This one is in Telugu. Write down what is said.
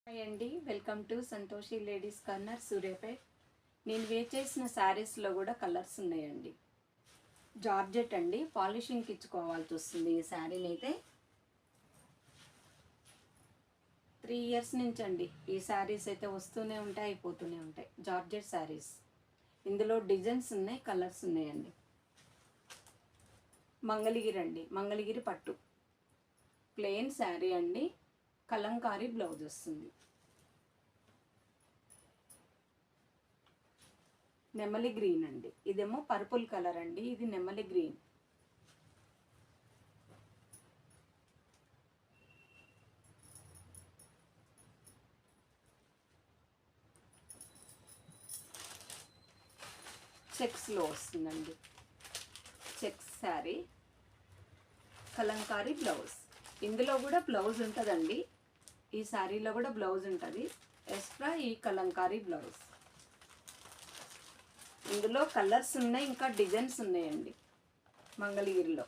హాయ్ అండి, welcome to Santoshi ladies corner Suryapet. నేను వేర్ చేసిన శారీస్లో కూడా కలర్స్ ఉన్నాయండి. జార్జెట్ అండి, పాలిషింగ్కి ఇచ్చుకోవాల్సి వస్తుంది. ఈ శారీని అయితే 3 ఇయర్స్ నుంచి అండి ఈ శారీస్ అయితే వస్తూనే ఉంటాయి, అయిపోతూనే ఉంటాయి. జార్జెట్ శారీస్, ఇందులో డిజైన్స్ ఉన్నాయి, కలర్స్ ఉన్నాయండి. మంగళగిరి అండి, మంగళగిరి పట్టు ప్లెయిన్ శారీ అండి, కలంకారీ బ్లౌజ్ వస్తుంది. నెమలి గ్రీన్ అండి, ఇదేమో పర్పుల్ కలర్ అండి, ఇది నెమలి గ్రీన్. చెక్స్లో వస్తుందండి, చెక్స్ శారీ, కలంకారీ బ్లౌజ్. ఇందులో కూడా బ్లౌజ్ ఉంటుందండి, ఈ శారీలో కూడా బ్లౌజ్ ఉంటుంది ఎక్స్ట్రా. ఈ కలంకారీ బ్లౌజ్, ఇందులో కలర్స్ ఉన్నాయి, ఇంకా డిజైన్స్ ఉన్నాయండి మంగళగిరిలో.